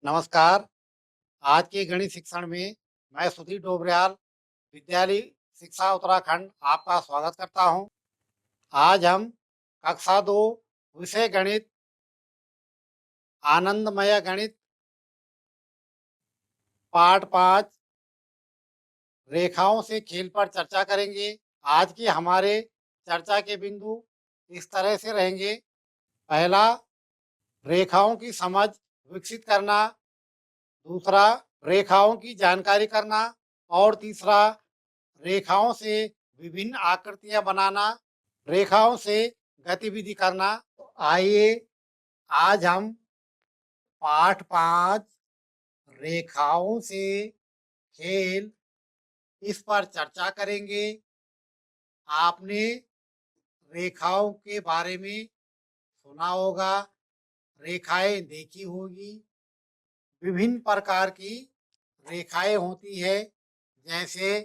नमस्कार। आज के गणित शिक्षण में मैं सुधीर डोबरियाल, विद्यालय शिक्षा उत्तराखंड आपका स्वागत करता हूं। आज हम कक्षा 2 विषय गणित आनंदमय गणित पाठ 5 रेखाओं से खेल पर चर्चा करेंगे। आज के हमारे चर्चा के बिंदु इस तरह से रहेंगे। पहला, रेखाओं की समझ विकसित करना। दूसरा, रेखाओं की जानकारी करना। और तीसरा, रेखाओं से विभिन्न आकृतियां बनाना, रेखाओं से गतिविधि करना। तो आइए आज हम पाठ 5 रेखाओं से खेल इस पर चर्चा करेंगे। आपने रेखाओं के बारे में सुना होगा, रेखाएं देखी होगी। विभिन्न प्रकार की रेखाएं होती है, जैसे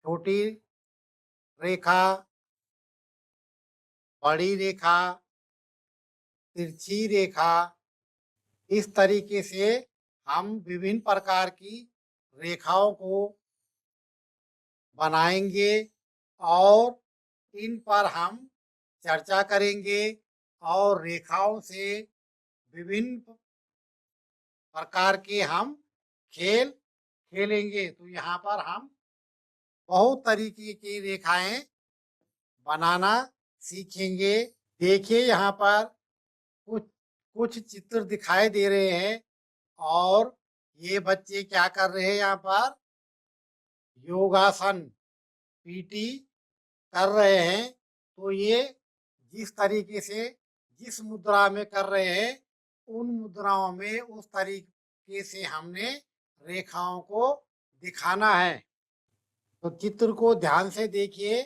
छोटी रेखा, बड़ी रेखा, तिरछी रेखा। इस तरीके से हम विभिन्न प्रकार की रेखाओं को बनाएंगे और इन पर हम चर्चा करेंगे और रेखाओं से विभिन्न प्रकार के हम खेल खेलेंगे। तो यहाँ पर हम बहुत तरीके की रेखाएं बनाना सीखेंगे। देखिए, यहाँ पर कुछ कुछ चित्र दिखाई दे रहे हैं और ये बच्चे क्या कर रहे हैं, यहाँ पर योगासन पीटी कर रहे हैं। तो ये जिस तरीके से जिस मुद्रा में कर रहे हैं, उन मुद्राओं में उस तरीके से हमने रेखाओं को दिखाना है। तो चित्र को ध्यान से देखिए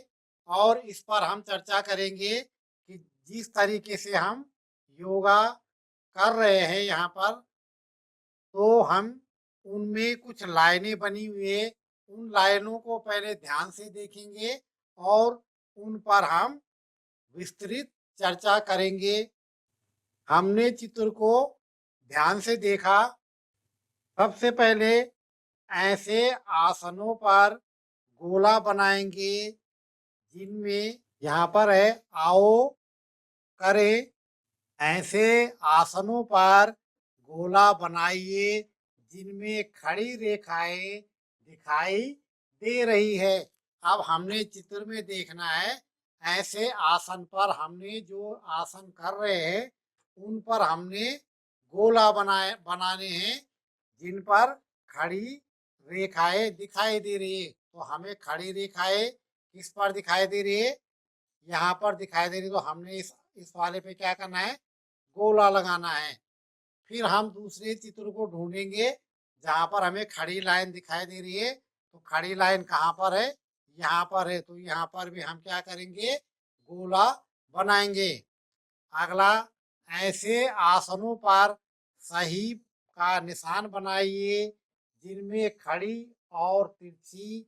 और इस पर हम चर्चा करेंगे कि जिस तरीके से हम योगा कर रहे हैं यहाँ पर, तो हम उनमें कुछ लाइनें बनी हुई है, उन लाइनों को पहले ध्यान से देखेंगे और उन पर हम विस्तृत चर्चा करेंगे। हमने चित्र को ध्यान से देखा। सबसे पहले ऐसे आसनों पर गोला बनाएंगे, जिनमें यहाँ पर है आओ करें। ऐसे आसनों पर गोला बनाइए जिनमें खड़ी रेखाएं दिखाई दे रही है। अब हमने चित्र में देखना है, ऐसे आसन पर हमने जो आसन कर रहे हैं, उन पर हमने गोला बनाने हैं जिन पर खड़ी रेखाएं दिखाई दे रही है। तो हमें खड़ी रेखाएं किस पर दिखाई दे रही है, यहाँ पर दिखाई दे रही। तो हमने इस वाले पे क्या करना है, गोला लगाना है। फिर हम दूसरे चित्र को ढूंढेंगे जहाँ पर हमें खड़ी लाइन दिखाई दे रही है। तो खड़ी लाइन कहाँ पर है, यहाँ पर है। तो यहाँ पर भी हम क्या करेंगे, गोला बनाएंगे। अगला, ऐसे आसनों पर सही का निशान बनाइए जिनमें खड़ी और तिरछी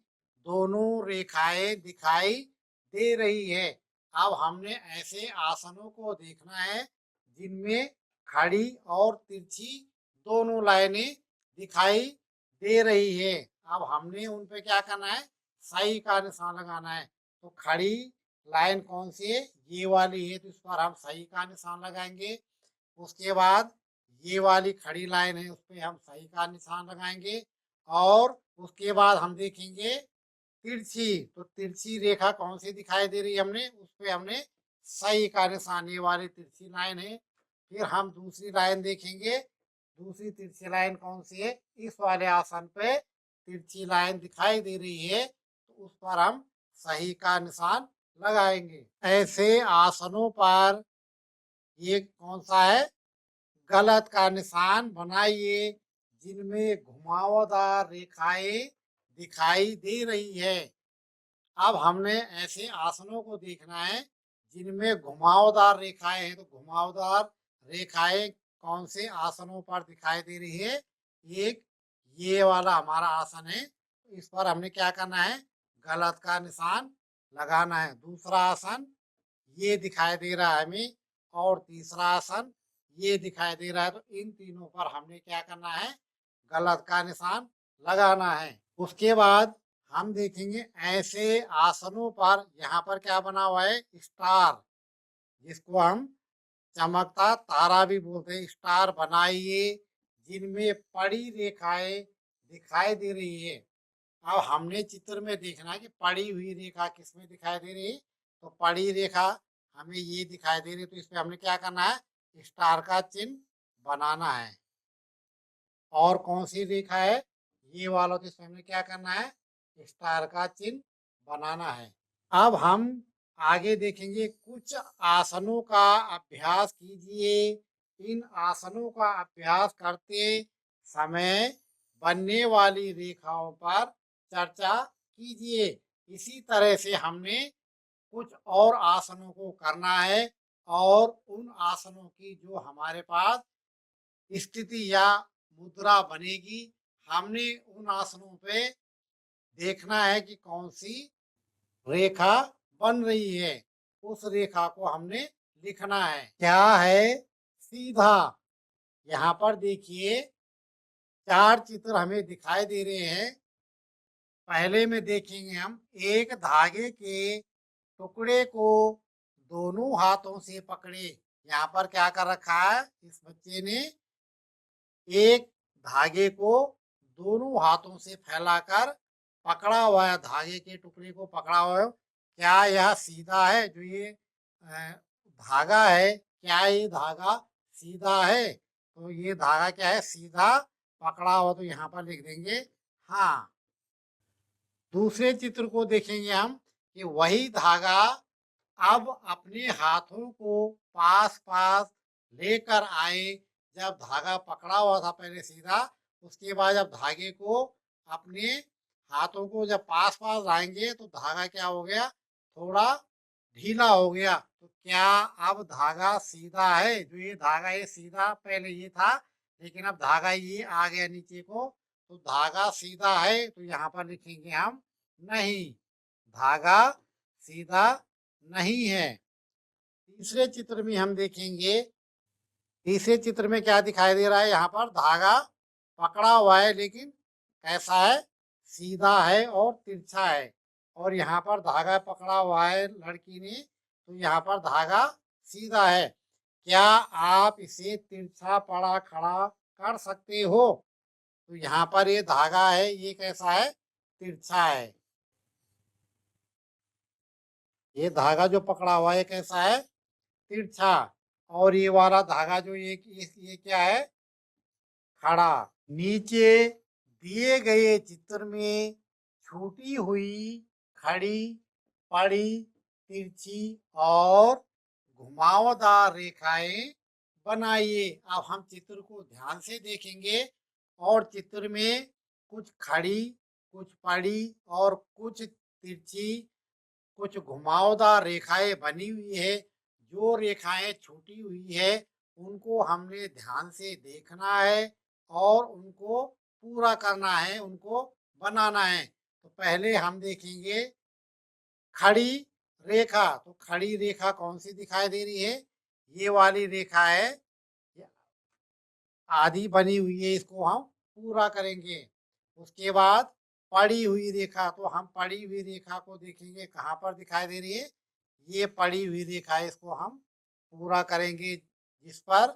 दोनों रेखाएं दिखाई दे रही है। अब हमने ऐसे आसनों को देखना है जिनमें खड़ी और तिरछी दोनों लाइनें दिखाई दे रही है। अब हमने उन पे क्या करना है, सही का निशान लगाना है। तो खड़ी लाइन कौन सी है, ये वाली है, तो इस पर हम सही का निशान लगाएंगे। उसके बाद ये वाली खड़ी लाइन है, उस पर हम सही का निशान लगाएंगे। और उसके बाद हम देखेंगे तिरछी, तो तिरछी रेखा कौन सी दिखाई दे रही है, हमने उस पर हमने सही का निशान, ये वाली तिरछी लाइन है। फिर हम दूसरी लाइन देखेंगे, दूसरी तिरछी लाइन कौन सी है, इस वाले आसन पे तिरछी लाइन दिखाई दे रही है, तो उस पर हम सही का निशान लगाएंगे। ऐसे आसनों पर ये कौन सा है, गलत का निशान बनाइए जिनमें घुमावदार रेखाएं दिखाई दे रही है। अब हमने ऐसे आसनों को देखना है जिनमें घुमावदार रेखाएं हैं। तो घुमावदार रेखाएं कौन से आसनों पर दिखाई दे रही है, एक ये वाला हमारा आसन है, इस पर हमने क्या करना है, गलत का निशान लगाना है। दूसरा आसन ये दिखाई दे रहा है हमें, और तीसरा आसन ये दिखाई दे रहा है, तो इन तीनों पर हमने क्या करना है, गलत का निशान लगाना है। उसके बाद हम देखेंगे ऐसे आसनों पर, यहाँ पर क्या बना हुआ है, स्टार, जिसको हम चमकता तारा भी बोलते हैं। स्टार बनाइए जिनमें पड़ी रेखाएं दिखाई दे रही है। अब हमने चित्र में देखना है कि पड़ी हुई रेखा किसमें दिखाई दे रही है, तो पड़ी रेखा हमें ये दिखाई दे रही है, तो इसमें हमने क्या करना है, स्टार का चिन्ह बनाना है। और कौन सी रेखा है, ये वाला, तो इसमें हमने क्या करना है, स्टार का चिन्ह बनाना है। अब हम आगे देखेंगे, कुछ आसनों का अभ्यास कीजिए। इन आसनों का अभ्यास करते समय बनने वाली रेखाओं पर चर्चा कीजिए। इसी तरह से हमने कुछ और आसनों को करना है, और उन आसनों की जो हमारे पास स्थिति या मुद्रा बनेगी, हमने उन आसनों पे देखना है कि कौन सी रेखा बन रही है। उस रेखा को हमने लिखना है। क्या है, सीधा। यहाँ पर देखिए 4 चित्र हमें दिखाई दे रहे हैं। पहले में देखेंगे हम, एक धागे के टुकड़े को दोनों हाथों से पकड़े। यहाँ पर क्या कर रखा है, इस बच्चे ने एक धागे को दोनों हाथों से फैलाकर पकड़ा हुआ है, धागे के टुकड़े को पकड़ा हुआ है। क्या यह सीधा है, जो ये धागा है, क्या ये धागा सीधा है, तो ये धागा क्या है, सीधा पकड़ा हुआ, तो यहाँ पर लिख देंगे हाँ। दूसरे चित्र को देखेंगे हम कि वही धागा अब अपने हाथों को पास पास लेकर आए। जब धागा पकड़ा हुआ था पहले सीधा, उसके बाद जब धागे को अपने हाथों को जब पास पास लाएंगे तो धागा क्या हो गया, थोड़ा ढीला हो गया। तो क्या अब धागा सीधा है, जो ये धागा ये सीधा पहले ये था, लेकिन अब धागा ये आ गया नीचे को, तो धागा सीधा है, तो यहाँ पर लिखेंगे हम नहीं, धागा सीधा नहीं है। तीसरे चित्र में हम देखेंगे, तीसरे चित्र में क्या दिखाई दे रहा है, यहाँ पर धागा पकड़ा हुआ है, लेकिन कैसा है, सीधा है और तिरछा है। और यहाँ पर धागा पकड़ा हुआ है लड़की ने, तो यहाँ पर धागा सीधा है। क्या आप इसे तिरछा पड़ा खड़ा कर सकते हो, तो यहाँ पर ये धागा है, ये कैसा है, तिरछा है। ये धागा जो पकड़ा हुआ है कैसा है, तिरछा। और ये वाला धागा जो ये क्या है, खड़ा। नीचे दिए गए चित्र में छूटी हुई, खड़ी, पड़ी, तिरछी और घुमावदार रेखाएं बनाइए। अब हम चित्र को ध्यान से देखेंगे, और चित्र में कुछ खड़ी, कुछ पड़ी और कुछ तिरछी, कुछ घुमावदार रेखाएं बनी हुई है। जो रेखाएं छूटी हुई है उनको हमने ध्यान से देखना है और उनको पूरा करना है, उनको बनाना है। तो पहले हम देखेंगे खड़ी रेखा। तो खड़ी रेखा कौन सी दिखाई दे रही है, ये वाली रेखा है, आधी बनी हुई है, इसको हम पूरा करेंगे। उसके बाद पड़ी हुई रेखा, तो हम पड़ी हुई रेखा को देखेंगे कहाँ पर दिखाई दे रही है, ये पड़ी हुई रेखा है, इसको हम पूरा करेंगे, जिस पर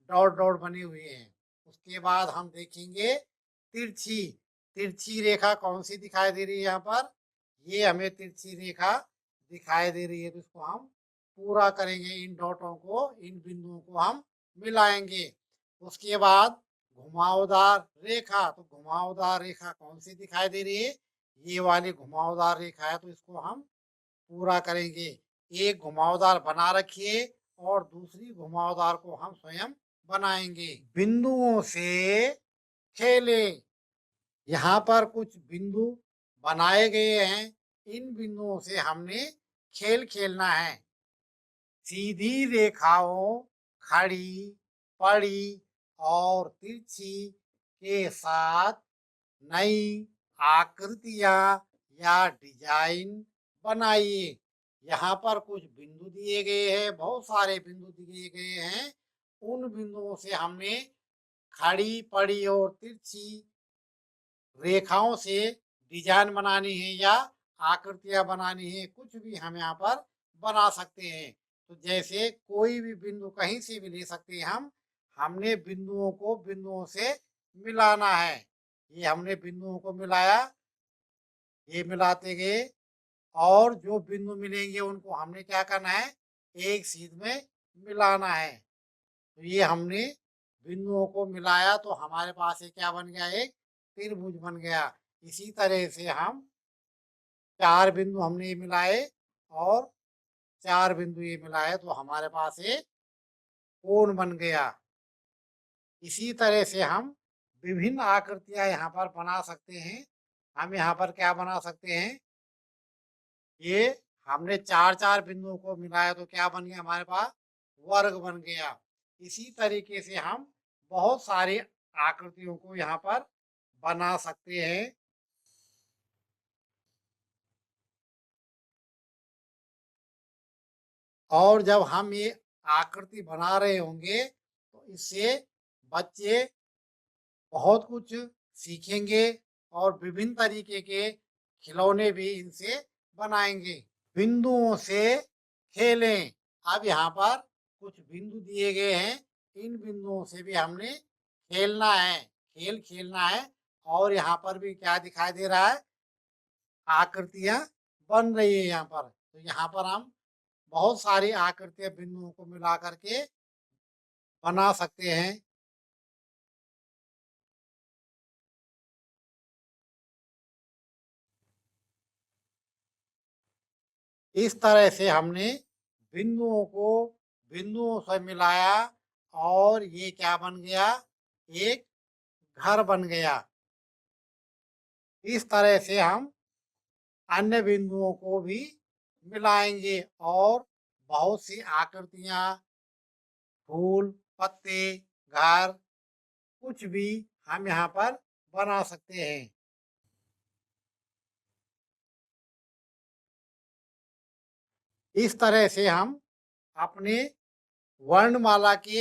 डॉट डॉट बने हुए हैं। उसके बाद हम देखेंगे तिरछी। तिरछी रेखा कौन सी दिखाई दे रही है, यहाँ पर ये हमें तिरछी रेखा दिखाई दे रही है, तो इसको हम पूरा करेंगे। इन डॉटों को, इन बिंदुओं को हम मिलाएंगे। उसके बाद घुमावदार रेखा, तो घुमावदार रेखा कौन सी दिखाई दे रही है, ये वाली घुमावदार रेखा है, तो इसको हम पूरा करेंगे। एक घुमावदार बना रखिए और दूसरी घुमावदार को हम स्वयं बनाएंगे। बिंदुओं से खेले। यहाँ पर कुछ बिंदु बनाए गए हैं, इन बिंदुओं से हमने खेल खेलना है। सीधी रेखाओं, खड़ी, पड़ी और तिरछी के साथ नई आकृतियां या डिजाइन बनाइए। यहाँ पर कुछ बिंदु दिए गए हैं, बहुत सारे बिंदु दिए गए हैं, उन बिंदुओं से हमने खड़ी पड़ी और तिरछी रेखाओं से डिजाइन बनानी है या आकृतियां बनानी है, कुछ भी हम यहाँ पर बना सकते हैं। तो जैसे कोई भी बिंदु कहीं से भी ले सकते हैं हम। हमने बिंदुओं को बिंदुओं से मिलाना है। ये हमने बिंदुओं को मिलाया, ये मिलाते गए और जो बिंदु मिलेंगे उनको हमने क्या करना है, एक सीध में मिलाना है। तो ये हमने बिंदुओं को मिलाया तो हमारे पास ये क्या बन गया, एक त्रिभुज बन गया। इसी तरह से हम 4 बिंदु हमने ये मिलाए और 4 बिंदु ये मिलाए तो हमारे पास एक कोण बन गया। इसी तरह से हम विभिन्न आकृतियां यहाँ पर बना सकते हैं। हम यहाँ पर क्या बना सकते हैं, ये हमने 4-4 बिंदुओं को मिलाया तो क्या बन गया, हमारे पास वर्ग बन गया। इसी तरीके से हम बहुत सारी आकृतियों को यहाँ पर बना सकते हैं। और जब हम ये आकृति बना रहे होंगे तो इससे बच्चे बहुत कुछ सीखेंगे और विभिन्न तरीके के खिलौने भी इनसे बनाएंगे। बिंदुओं से खेलें। अब यहाँ पर कुछ बिंदु दिए गए हैं, इन बिंदुओं से भी हमने खेलना है, खेल खेलना है। और यहाँ पर भी क्या दिखाई दे रहा है, आकृतियां बन रही है यहाँ पर। तो यहाँ पर हम बहुत सारी आकृतियां बिंदुओं को मिला करके बना सकते हैं। इस तरह से हमने बिंदुओं को बिंदुओं से मिलाया और ये क्या बन गया, एक घर बन गया। इस तरह से हम अन्य बिंदुओं को भी मिलाएंगे और बहुत सी आकृतियां, फूल, पत्ते, घर, कुछ भी हम यहाँ पर बना सकते हैं। इस तरह से हम अपने वर्णमाला के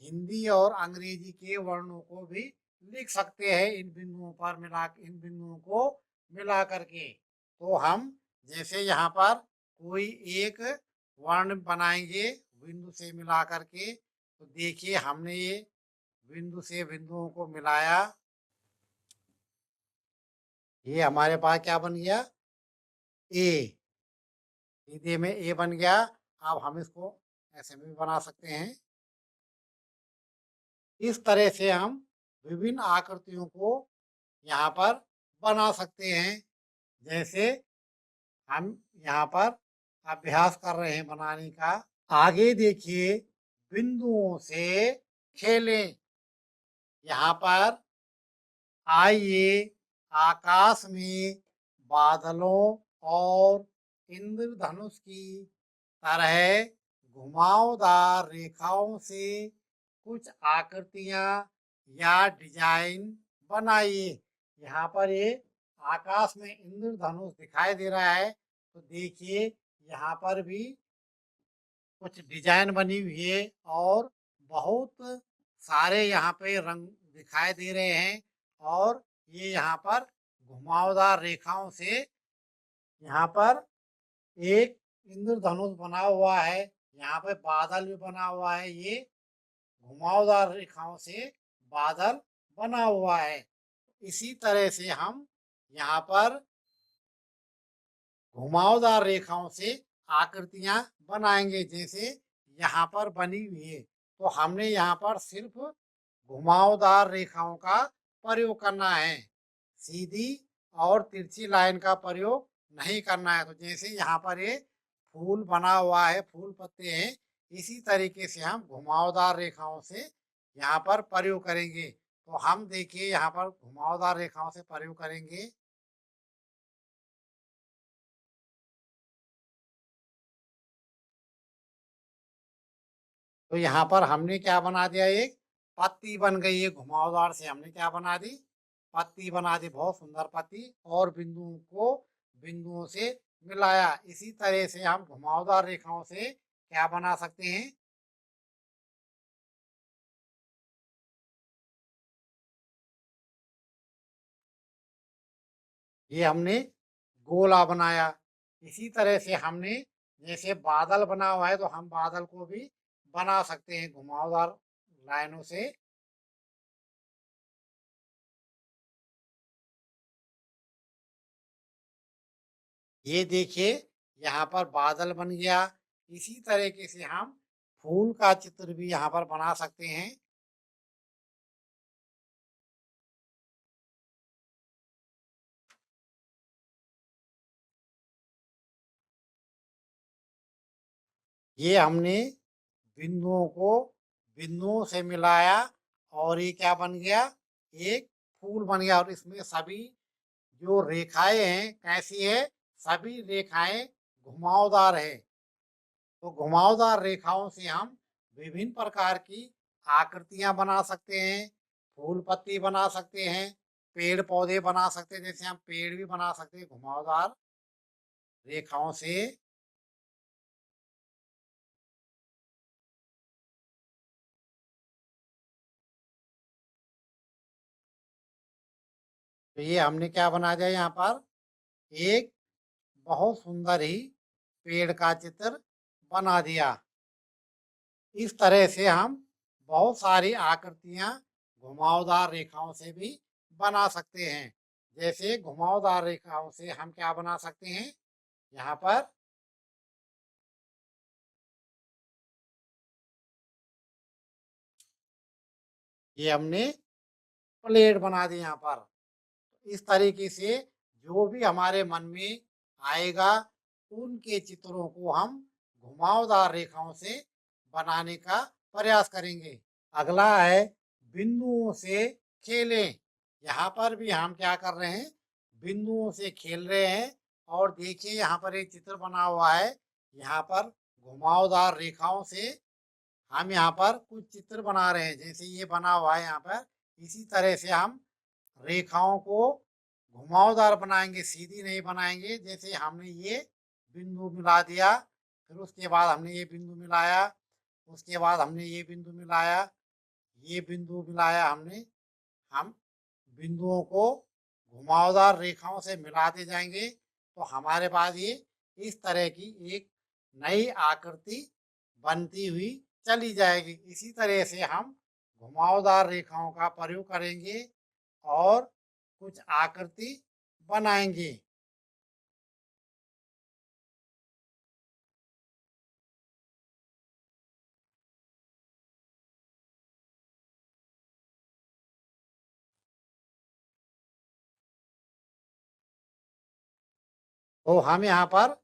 हिंदी और अंग्रेजी के वर्णों को भी लिख सकते हैं इन बिंदुओं को मिला करके। तो हम जैसे यहाँ पर कोई एक वर्ण बनाएंगे बिंदु से मिला करके, तो देखिए हमने ये बिंदु से बिंदुओं को मिलाया, ये हमारे पास क्या बन गया, ए। सीधे में ए बन गया। अब हम इसको ऐसे भी बना सकते हैं। इस तरह से हम विभिन्न आकृतियों को यहाँ पर बना सकते हैं। जैसे हम यहाँ पर अभ्यास कर रहे हैं बनाने का। आगे देखिए, बिंदुओं से खेलें। यहाँ पर आइए आकाश में बादलों और इंद्रधनुष की तरह घुमावदार रेखाओं से कुछ आकृतियां या डिजाइन बनाइए। यहाँ पर ये आकाश में इंद्रधनुष दिखाई दे रहा है, तो देखिए यहाँ पर भी कुछ डिजाइन बनी हुई है और बहुत सारे यहाँ पे रंग दिखाई दे रहे हैं। और ये यहाँ पर घुमावदार रेखाओं से यहाँ पर एक इंद्रधनुष बना हुआ है, यहाँ पे बादल भी बना हुआ है। ये घुमावदार रेखाओं से बादल बना हुआ है। इसी तरह से हम यहाँ पर घुमावदार रेखाओं से आकृतियां बनाएंगे, जैसे यहाँ पर बनी हुई है। तो हमने यहाँ पर सिर्फ घुमावदार रेखाओं का प्रयोग करना है, सीधी और तिरछी लाइन का प्रयोग नहीं करना है। तो जैसे यहाँ पर ये फूल बना हुआ है, फूल पत्ते हैं, इसी तरीके से हम घुमावदार रेखाओं से यहाँ पर प्रयोग करेंगे। तो हम देखिए यहाँ पर घुमावदार रेखाओं से प्रयोग करेंगे। तो यहाँ पर हमने क्या बना दिया, एक पत्ती बन गई है। घुमावदार से हमने क्या बना दी, पत्ती बना दी, बहुत सुंदर पत्ती। और बिंदुओं को बिंदुओं से मिलाया। इसी तरह से हम घुमावदार रेखाओं से क्या बना सकते हैं, ये हमने गोला बनाया। इसी तरह से हमने जैसे बादल बना हुआ है तो हम बादल को भी बना सकते हैं घुमावदार लाइनों से। ये देखिए यहाँ पर बादल बन गया। इसी तरीके से हम फूल का चित्र भी यहाँ पर बना सकते हैं। ये हमने बिंदुओं को बिंदुओं से मिलाया और ये क्या बन गया, एक फूल बन गया। और इसमें सभी जो रेखाएं हैं कैसी है, सभी रेखाएं घुमावदार है। तो घुमावदार रेखाओं से हम विभिन्न प्रकार की आकृतियां बना सकते हैं, फूल पत्ती बना सकते हैं, पेड़ पौधे बना सकते हैं। जैसे हम पेड़ भी बना सकते हैं घुमावदार रेखाओं से। तो ये हमने क्या बना दिया यहाँ पर, एक बहुत सुंदर ही पेड़ का चित्र बना दिया। इस तरह से हम बहुत सारी आकृतियां घुमावदार रेखाओं से भी बना सकते हैं। जैसे घुमावदार रेखाओं से हम क्या बना सकते हैं, यहाँ पर ये हमने प्लेट बना दी यहाँ पर। इस तरीके से जो भी हमारे मन में आएगा उनके चित्रों को हम घुमावदार रेखाओं से बनाने का प्रयास करेंगे। अगला है बिंदुओं से खेलें। यहाँ पर भी हम क्या कर रहे हैं, बिंदुओं से खेल रहे हैं। और देखिए यहाँ पर एक चित्र बना हुआ है। यहाँ पर घुमावदार रेखाओं से हम यहाँ पर कुछ चित्र बना रहे हैं। जैसे ये बना हुआ है यहाँ पर, इसी तरह से हम रेखाओं को घुमावदार बनाएंगे, सीधी नहीं बनाएंगे। जैसे हमने ये बिंदु मिला दिया, फिर उसके बाद हमने ये बिंदु मिलाया, उसके बाद हमने ये बिंदु मिलाया, ये बिंदु मिलाया हमने। हम बिंदुओं को घुमावदार रेखाओं से मिलाते जाएंगे तो हमारे पास ये इस तरह की एक नई आकृति बनती हुई चली जाएगी। इसी तरह से हम घुमावदार रेखाओं का प्रयोग करेंगे और कुछ आकृति बनाएंगे। तो हम यहाँ पर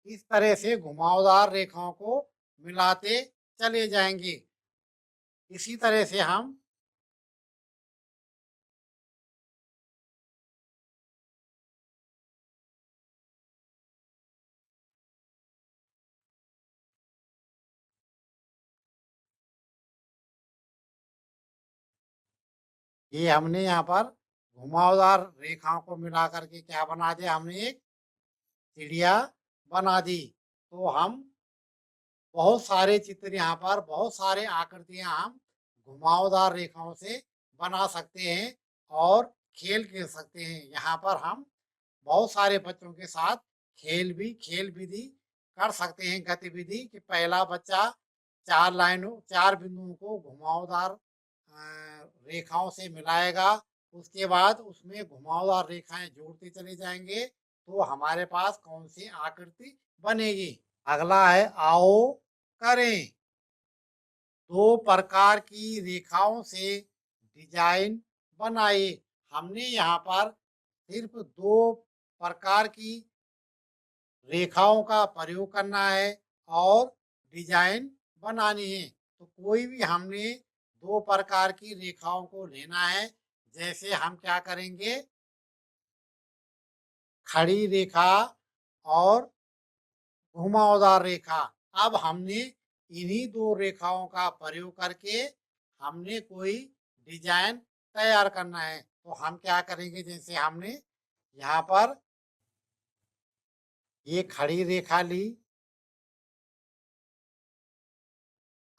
इस तरह से घुमावदार रेखाओं को मिलाते चले जाएंगे। इसी तरह से हम ये हमने यहाँ पर घुमावदार रेखाओं को मिला करके क्या बना दिया, हमने एक चिड़िया बना दी। तो हम बहुत सारे चित्र यहाँ पर, बहुत सारे आकृतियां हम घुमावदार रेखाओं से बना सकते हैं और खेल खेल सकते हैं। यहाँ पर हम बहुत सारे बच्चों के साथ खेल विधि कर सकते हैं। गतिविधि कि पहला बच्चा चार बिंदुओं को घुमावदार रेखाओं से मिलाएगा। उसके बाद उसमें घुमावदार रेखाएं जोड़ते चले जाएंगे तो हमारे पास कौन सी आकृति बनेगी। अगला है आओ करें। दो प्रकार की रेखाओं से डिजाइन बनाइए। हमने यहाँ पर सिर्फ दो प्रकार की रेखाओं का प्रयोग करना है और डिजाइन बनानी है। तो कोई भी हमने दो प्रकार की रेखाओं को लेना है। जैसे हम क्या करेंगे, खड़ी रेखा और घुमावदार रेखा। अब हमने इन्हीं दो रेखाओं का प्रयोग करके हमने कोई डिजाइन तैयार करना है। तो हम क्या करेंगे, जैसे हमने यहाँ पर ये खड़ी रेखा ली।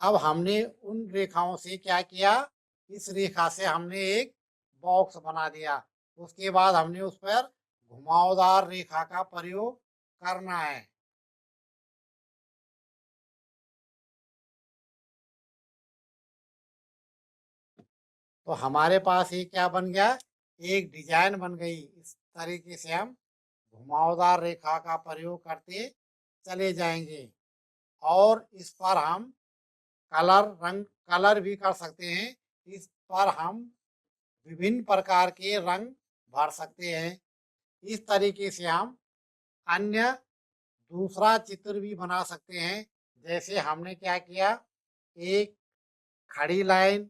अब हमने उन रेखाओं से क्या किया, इस रेखा से हमने एक बॉक्स बना दिया। उसके बाद हमने उस पर घुमावदार रेखा का प्रयोग करना है। तो हमारे पास ये क्या बन गया, एक डिजाइन बन गई। इस तरीके से हम घुमावदार रेखा का प्रयोग करते चले जाएंगे और इस पर हम कलर भी कर सकते हैं। इस पर हम विभिन्न प्रकार के रंग भर सकते हैं। इस तरीके से हम अन्य दूसरा चित्र भी बना सकते हैं। जैसे हमने क्या किया, एक खड़ी लाइन,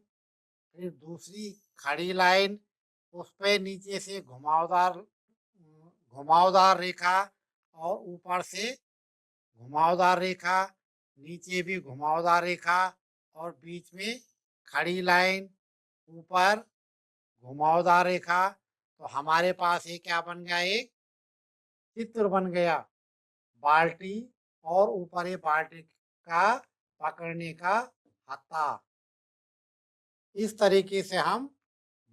फिर दूसरी खड़ी लाइन, उस पे नीचे से घुमावदार रेखा और ऊपर से घुमावदार रेखा, नीचे भी घुमावदार रेखा और बीच में खड़ी लाइन, ऊपर घुमावदार रेखा। तो हमारे पास ये क्या बन गया, एक चित्र बन गया बाल्टी और ऊपर ये बाल्टी का पकड़ने का हत्था। इस तरीके से हम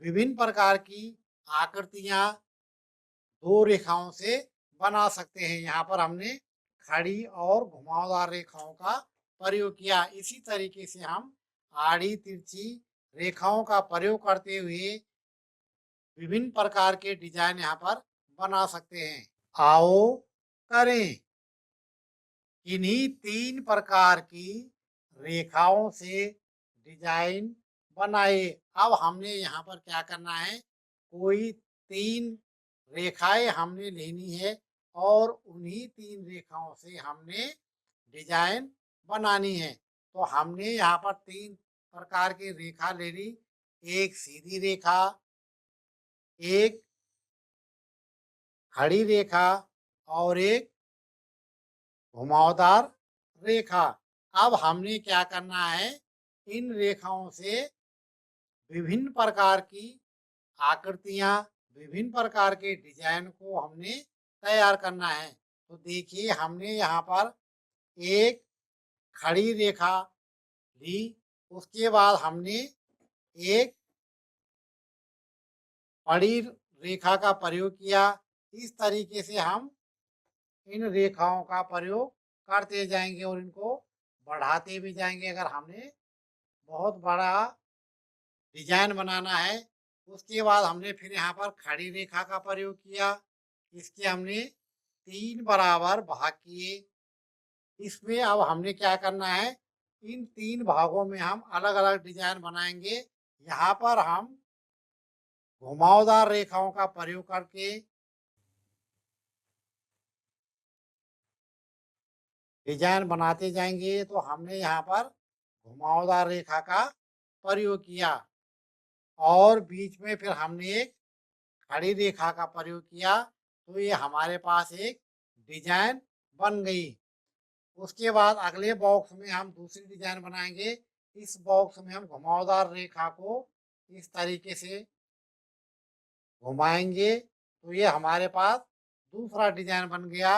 विभिन्न प्रकार की आकृतियां दो रेखाओं से बना सकते हैं। यहाँ पर हमने खड़ी और घुमावदार रेखाओं का प्रयोग किया। इसी तरीके से हम आड़ी तिरछी रेखाओं का प्रयोग करते हुए विभिन्न प्रकार के डिजाइन यहाँ पर बना सकते हैं। आओ करें। इन्हीं तीन प्रकार की रेखाओं से डिजाइन बनाए। अब हमने यहाँ पर क्या करना है, कोई तीन रेखाएं हमने लेनी है और उन्हीं तीन रेखाओं से हमने डिजाइन बनानी है। तो हमने यहाँ पर तीन प्रकार की रेखा ले ली, एक सीधी रेखा, एक खड़ी रेखा और एक घुमावदार रेखा। अब हमने क्या करना है, इन रेखाओं से विभिन्न प्रकार की आकृतियां, विभिन्न प्रकार के डिजाइन को हमने तैयार करना है। तो देखिए हमने यहाँ पर एक खड़ी रेखा ली, उसके बाद हमने एक बड़ी रेखा का प्रयोग किया। इस तरीके से हम इन रेखाओं का प्रयोग करते जाएंगे और इनको बढ़ाते भी जाएंगे। अगर हमने बहुत बड़ा डिजाइन बनाना है, उसके बाद हमने फिर यहाँ पर खड़ी रेखा का प्रयोग किया। इसके हमने तीन बराबर भाग किए। इसमें अब हमने क्या करना है, इन तीन भागों में हम अलग अलग डिजाइन बनाएंगे। यहाँ पर हम घुमावदार रेखाओं का प्रयोग करके डिजाइन बनाते जाएंगे। तो हमने यहाँ पर घुमावदार रेखा का प्रयोग किया और बीच में फिर हमने एक खड़ी रेखा का प्रयोग किया। तो ये हमारे पास एक डिजाइन बन गई। उसके बाद अगले बॉक्स में हम दूसरी डिजाइन बनाएंगे। इस बॉक्स में हम घुमावदार रेखा को इस तरीके से घुमाएंगे तो ये हमारे पास दूसरा डिजाइन बन गया।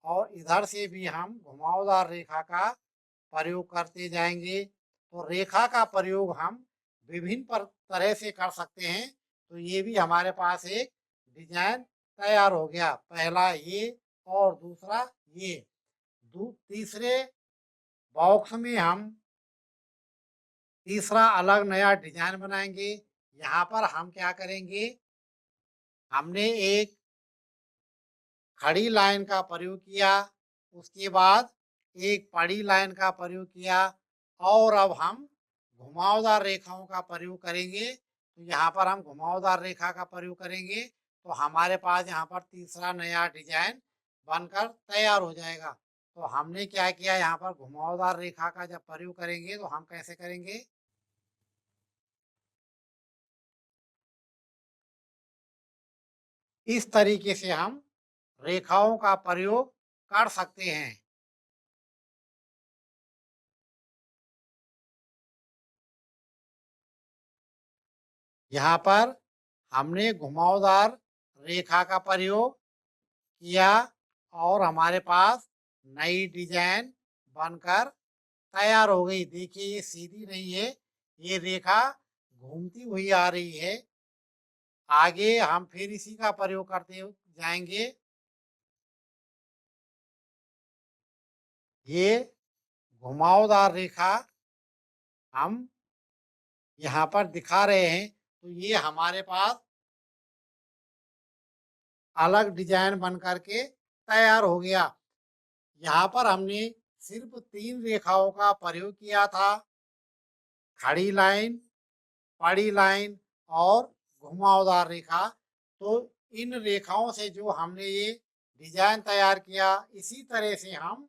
और इधर से भी हम घुमावदार रेखा का प्रयोग करते जाएंगे। तो रेखा का प्रयोग हम विभिन्न तरह से कर सकते हैं। तो ये भी हमारे पास एक डिजाइन तैयार हो गया, पहला ये और दूसरा ये। तीसरे बॉक्स में हम तीसरा अलग नया डिजाइन बनाएंगे। यहाँ पर हम क्या करेंगे, हमने एक खड़ी लाइन का प्रयोग किया, उसके बाद एक पड़ी लाइन का प्रयोग किया और अब हम घुमावदार रेखाओं का प्रयोग करेंगे। तो यहाँ पर हम घुमावदार रेखा का प्रयोग करेंगे तो हमारे पास यहाँ पर तीसरा नया डिजाइन बनकर तैयार हो जाएगा। तो हमने क्या किया, यहाँ पर घुमावदार रेखा का जब प्रयोग करेंगे तो हम कैसे करेंगे, इस तरीके से हम रेखाओं का प्रयोग कर सकते हैं। यहाँ पर हमने घुमावदार रेखा का प्रयोग किया और हमारे पास नई डिजाइन बनकर तैयार हो गई। देखिए ये सीधी नहीं है, ये रेखा घूमती हुई आ रही है। आगे हम फिर इसी का प्रयोग करते जाएंगे। ये घुमावदार रेखा हम यहाँ पर दिखा रहे हैं, तो ये हमारे पास अलग डिजाइन बन करके तैयार हो गया। यहाँ पर हमने सिर्फ 3 रेखाओं का प्रयोग किया था, खड़ी लाइन, पड़ी लाइन और घुमावदार रेखा। तो इन रेखाओं से जो हमने ये डिजाइन तैयार किया, इसी तरह से हम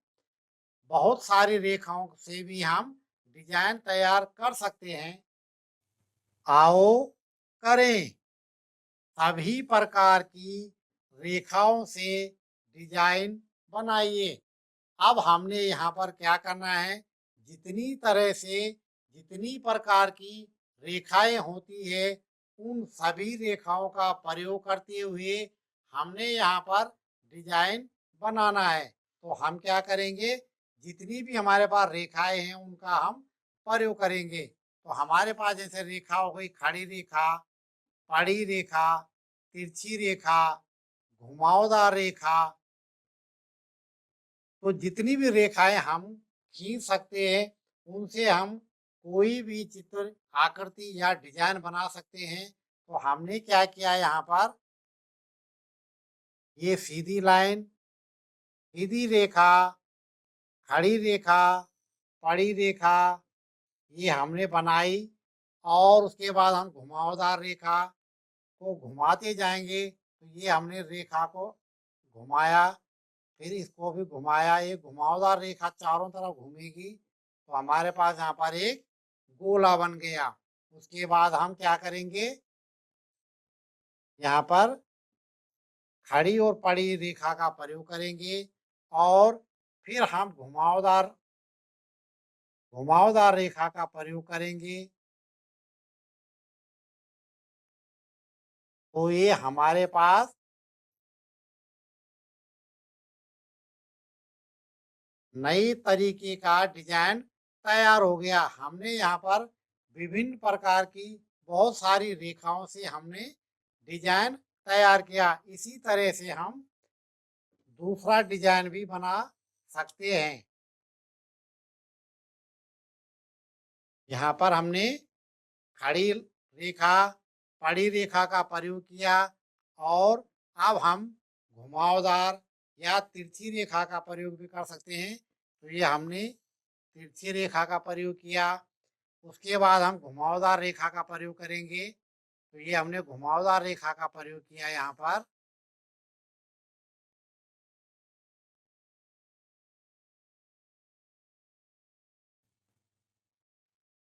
बहुत सारी रेखाओं से भी हम डिजाइन तैयार कर सकते हैं। आओ करें। सभी प्रकार की रेखाओं से डिजाइन बनाइए। अब हमने यहाँ पर क्या करना है, जितनी तरह से जितनी प्रकार की रेखाएं होती है, उन सभी रेखाओं का प्रयोग करते हुए हमने यहाँ पर डिजाइन बनाना है। तो हम क्या करेंगे, जितनी भी हमारे पास रेखाएं हैं उनका हम प्रयोग करेंगे। तो हमारे पास जैसे रेखा हो गई खड़ी रेखा, पड़ी रेखा, तिरछी रेखा, घुमावदार रेखा। तो जितनी भी रेखाएं हम खींच सकते हैं, उनसे हम कोई भी चित्र, आकृति या डिजाइन बना सकते हैं। तो हमने क्या किया यहाँ पर, ये सीधी लाइन, सीधी रेखा, खड़ी रेखा, पड़ी रेखा, ये हमने बनाई। और उसके बाद हम घुमावदार रेखा को घुमाते जाएंगे। तो ये हमने रेखा को घुमाया, फिर इसको भी घुमाया। ये घुमावदार रेखा चारों तरफ घूमेगी, तो हमारे पास यहाँ पर एक गोला बन गया। उसके बाद हम क्या करेंगे, यहाँ पर खड़ी और पड़ी रेखा का प्रयोग करेंगे और फिर हम घुमावदार रेखा का प्रयोग करेंगे। तो ये हमारे पास नई तरीके का डिजाइन तैयार हो गया। हमने यहाँ पर विभिन्न प्रकार की बहुत सारी रेखाओं से हमने डिजाइन तैयार किया। इसी तरह से हम दूसरा डिजाइन भी बना सकते हैं। यहाँ पर हमने खड़ी रेखा, पड़ी रेखा का प्रयोग किया और अब हम घुमावदार या तिरछी रेखा का प्रयोग भी कर सकते हैं। तो ये हमने तिरछी रेखा का प्रयोग किया। उसके बाद हम घुमावदार रेखा का प्रयोग करेंगे। तो ये हमने घुमावदार रेखा का प्रयोग किया यहाँ पर।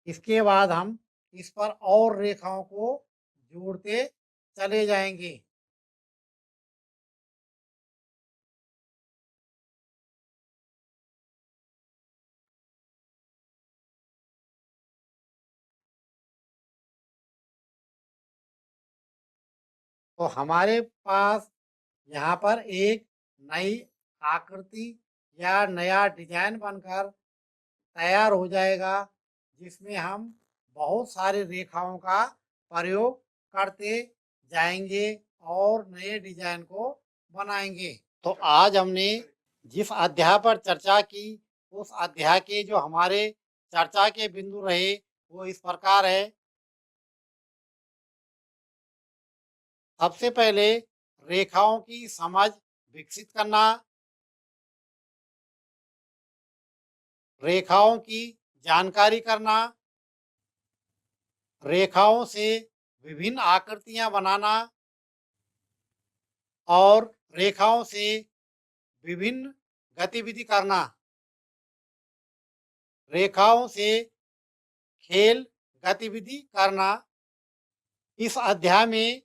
इसके बाद हम इस पर और रेखाओं को जोड़ते चले जाएंगे। तो हमारे पास यहाँ पर एक नई आकृति या नया डिजाइन बनकर तैयार हो जाएगा, जिसमें हम बहुत सारी रेखाओं का प्रयोग करते जाएंगे और नए डिजाइन को बनाएंगे। तो आज हमने जिस अध्याय पर चर्चा की, उस अध्याय के जो हमारे चर्चा के बिंदु रहे वो इस प्रकार है। सबसे पहले रेखाओं की समझ विकसित करना, रेखाओं की जानकारी करना, रेखाओं से विभिन्न आकृतियां बनाना और रेखाओं से विभिन्न गतिविधि करना, रेखाओं से खेल गतिविधि करना। इस अध्याय में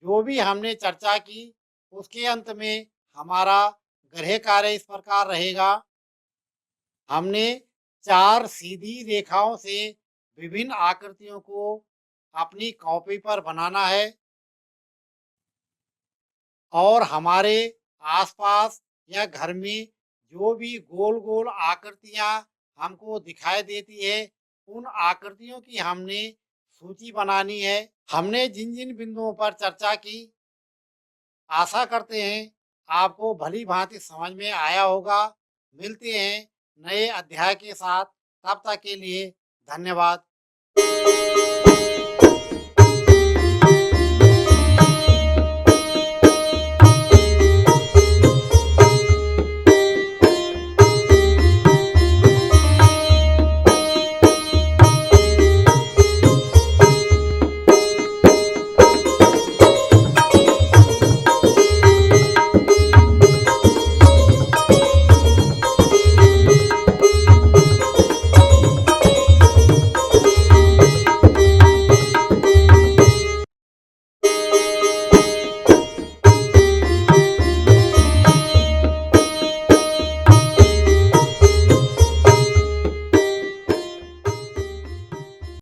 जो भी हमने चर्चा की, उसके अंत में हमारा गृह कार्य इस प्रकार रहेगा। हमने 4 सीधी रेखाओं से विभिन्न आकृतियों को अपनी कॉपी पर बनाना है और हमारे आसपास या घर में जो भी गोल गोल आकृतियां हमको दिखाई देती है, उन आकृतियों की हमने सूची बनानी है। हमने जिन जिन बिंदुओं पर चर्चा की, आशा करते हैं आपको भली भांति समझ में आया होगा। मिलते हैं नए अध्याय के साथ, तब तक के लिए धन्यवाद।